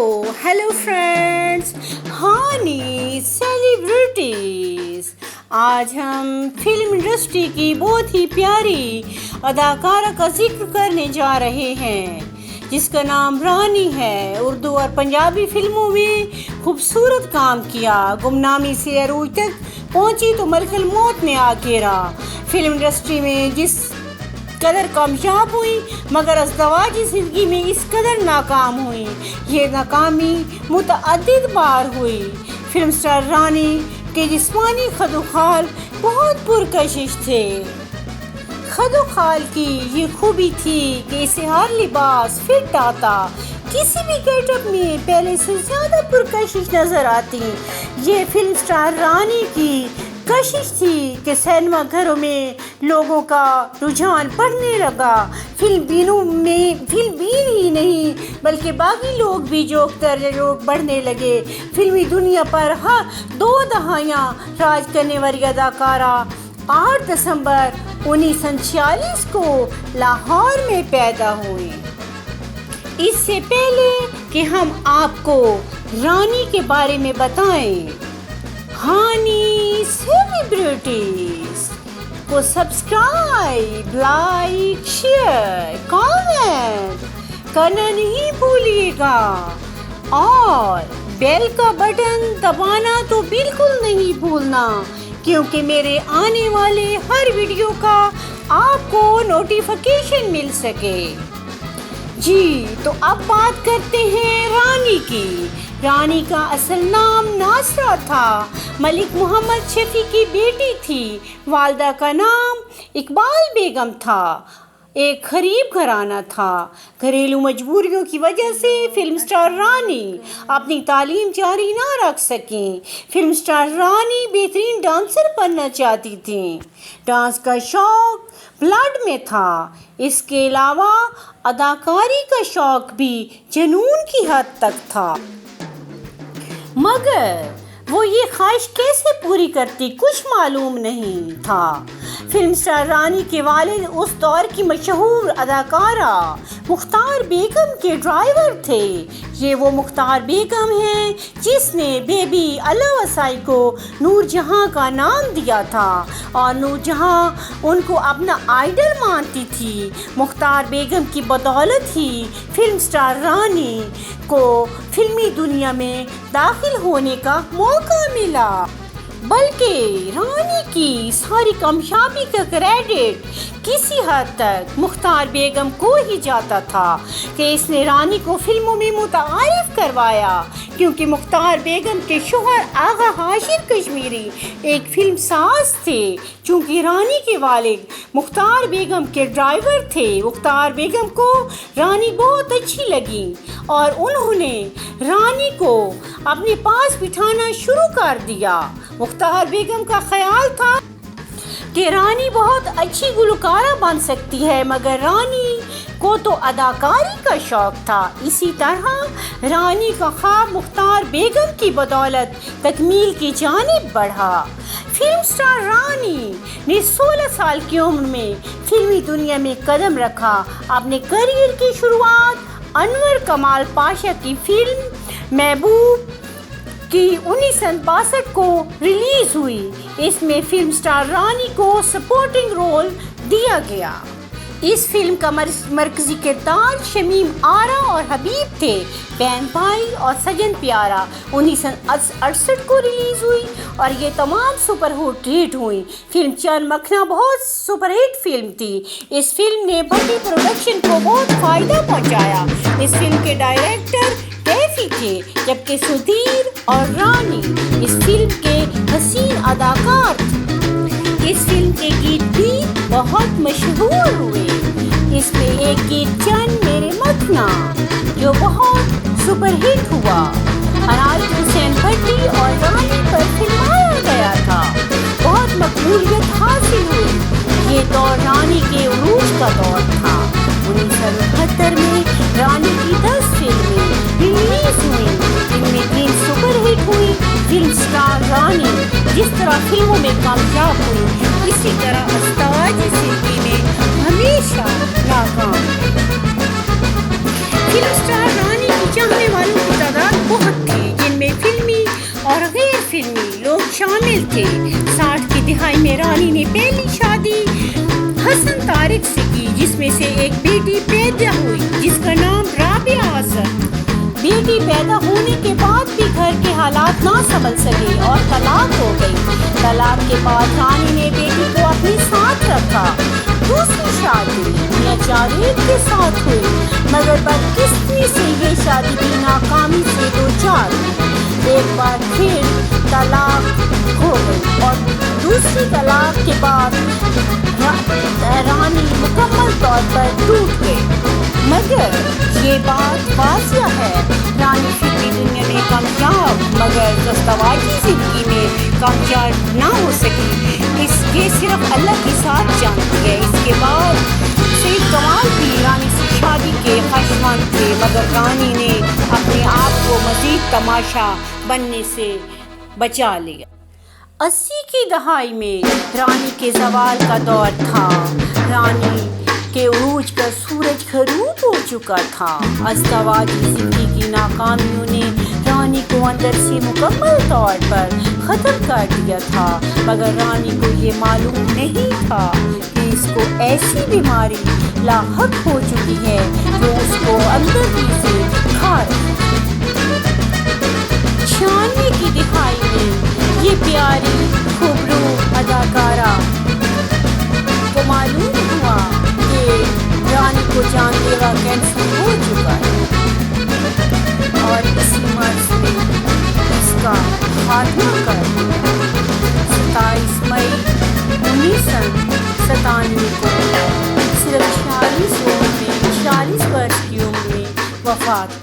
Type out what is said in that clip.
Hello friends, हानी celebrities. आज हम film industry की बहुत ही प्यारी अदाकारा का जिक्र करने जा रहे हैं जिसका नाम रानी है। उर्दू और पंजाबी फिल्मों में खूबसूरत काम किया, गुमनामी से अरूज तक पहुंची तो मलकल मौत ने आ घेरा। फिल्म इंडस्ट्री में जिस कदर कामयाब हुई मगर अज़दवाजी ज़िंदगी में इस कदर नाकाम हुई। ये नाकामी मुतअद्दिद बार हुई। फिल्म स्टार रानी के जिस्मानी खदोखाल बहुत पुरकशिश थे। खदोखाल की ये खूबी थी कि इसे हर लिबास फिट आता, किसी भी गेटअप में पहले से ज़्यादा पुरकशिश नज़र आती। ये फिल्म स्टार रानी की कशिश थी कि सिनेमा घरों में लोगों का रुझान बढ़ने लगा। फिल्म बीन ही नहीं बल्कि बाकी लोग भी लोग बढ़ने लगे। फिल्मी दुनिया पर हर 2 दहाइयाँ राज करने वाली अदाकारा 8 दिसंबर 1946 को लाहौर में पैदा हुई। इससे पहले कि हम आपको रानी के बारे में बताएं, हानी सेलिब्रिटीज़ को सब्सक्राइब, लाइक, शेयर, कमेंट करना नहीं भूलिएगा और बेल का बटन दबाना तो बिल्कुल नहीं भूलना, क्योंकि मेरे आने वाले हर वीडियो का आपको नोटिफिकेशन मिल सके। जी तो अब बात करते हैं रानी की। रानी का असल नाम नासरा था, मलिक मोहम्मद शफी की बेटी थी। वालदा का नाम इकबाल बेगम था। एक गरीब घराना था। घरेलू मजबूरियों की वजह से फिल्म स्टार रानी अपनी तालीम जारी ना रख सकें। फिल्म स्टार रानी बेहतरीन डांसर बनना चाहती थी। डांस का शौक ब्लड में था। इसके अलावा अदाकारी का शौक भी जुनून की हद तक था, मगर वो ये ख्वाहिश कैसे पूरी करती कुछ मालूम नहीं था। फिल्म स्टार रानी के वालिद उस दौर की मशहूर अदाकारा मुख्तार बेगम के ड्राइवर थे। ये वो मुख्तार बेगम हैं जिसने बेबी अल्लाह को नूरजहां का नाम दिया था और नूरजहां उनको अपना आइडल मानती थी। मुख्तार बेगम की बदौलत ही फिल्म स्टार रानी को फिल्मी दुनिया में दाखिल होने का मौका मिला। बल्कि रानी की सारी कामयाबी का क्रेडिट किसी हद तक मुख्तार बेगम को ही जाता था कि इसने रानी को फिल्मों में मुतारिफ करवाया, क्योंकि मुख्तार बेगम के शोहर आगा हाशिर कश्मीरी एक फिल्म साज थे। चूँकि रानी के वालिद मुख्तार बेगम के ड्राइवर थे, मुख्तार बेगम को रानी बहुत अच्छी लगी और उन्होंने रानी को अपने पास बिठाना शुरू कर दिया। मुख्तार बेगम का ख्याल था कि रानी बहुत अच्छी गुलकारा बन सकती है, मगर रानी को तो अदाकारी का शौक था। इसी तरह रानी का ख्वाब मुख्तार बेगम की बदौलत तकमील की जानिब बढ़ा। फिल्म स्टार रानी ने 16 साल की उम्र में फिल्मी दुनिया में कदम रखा। अपने करियर की शुरुआत अनवर कमाल पाशा की फिल्म महबूब की 1962 को रिलीज हुई। इसमें फिल्म स्टार रानी को सपोर्टिंग रोल दिया गया। इस फिल्म का मरकजी किरदार शमीम आरा और हबीब थे। बहन भाई और सजन प्यारा 1968 को रिलीज हुई और ये तमाम सुपरहिट हुई। फिल्म चंद मखना बहुत सुपरहिट फिल्म थी। इस फिल्म ने भट्टी प्रोडक्शन को बहुत फायदा पहुंचाया। इस फिल्म के डायरेक्टर कैफी थे, जबकि सुधीर और रानी इस फिल्म के हसीन अदाकार थे। इस फिल्म के गीत भी बहुत मशहूर हुए। इसमें एक गीत चंद मेरे मखना जो बहुत सुपरहिट हुआ, अनाज हुसैन भट्टी और रानी पर फिल्माया गया था, बहुत मकबूलियत हासिल हुई। ये दौर रानी के उरूज का दौर था। 1972 में रानी की 10 फिल्में रिलीज हुई, इनमें 3 सुपरहिट हुई। फिल्म स्टार रानी जिस तरह फिल्मों में कामयाब हुई, इसी तरह अज़दवाजी ज़िंदगी में हमेशा नाकाम। फिल्म स्टार रानी की चाहने वालों की तादाद شامل تھے۔ 60 کی دہائی میں رانی نے پہلی شادی حسن طارق سے کی، جس میں سے ایک بیٹی پیدا ہوئی جس کا نام رابعہ اظہر۔ بیٹی پیدا ہونے کے بعد بھی گھر کے حالات نہ سنبھل سکے اور طلاق ہو گئی۔ طلاق کے بعد رانی نے بیٹی کو اپنے ساتھ رکھا۔ دوسری شادی میاں جاوید کے ساتھ ہوئی، مگر بدقسمتی سے یہ شادی بھی ناکامی سے دوچار ہوئی۔ ایک بار پھر طلاق ہو گئی اور دوسری طلاق کے بعد رانی مکمل طور پر ٹوٹ گئی۔ مگر یہ بات واضح ہے، رانی فلمی دنیا میں کامیاب مگر دستاویزی زندگی میں کامیاب نہ ہو سکی۔ یہ صرف اللہ کے ساتھ جانتی ہے۔ اس کے بعد سید کمال بھی رانی سے شادی کے خواہشمند تھے، مگر رانی نے اپنے آپ کو مزید تماشا بننے سے بچا لیا۔ 80 کی دہائی میں رانی کے زوال کا دور تھا۔ رانی کے عروج پر سورج غروب ہو چکا تھا۔ ازدواجی زندگی کی ناکامیوں نے رانی کو اندر سے مکمل طور پر ختم کر دیا تھا، مگر رانی کو یہ معلوم نہیں تھا کہ اس کو ایسی بیماری لاحق ہو چکی ہے جو اس کو اندر ہی سے کھا رہی ہے۔ 96 کی دہائی میں یہ پیاری خوبرو اداکارہ کو معلوم ہوا کہ رانی کو جان لیوا کینسر ہو چکا ہے اور اسی مرض میں اس کا خاتمہ کر دیا۔ 27 مئی 1997 کو صرف 46 برس کی عمر میں وفات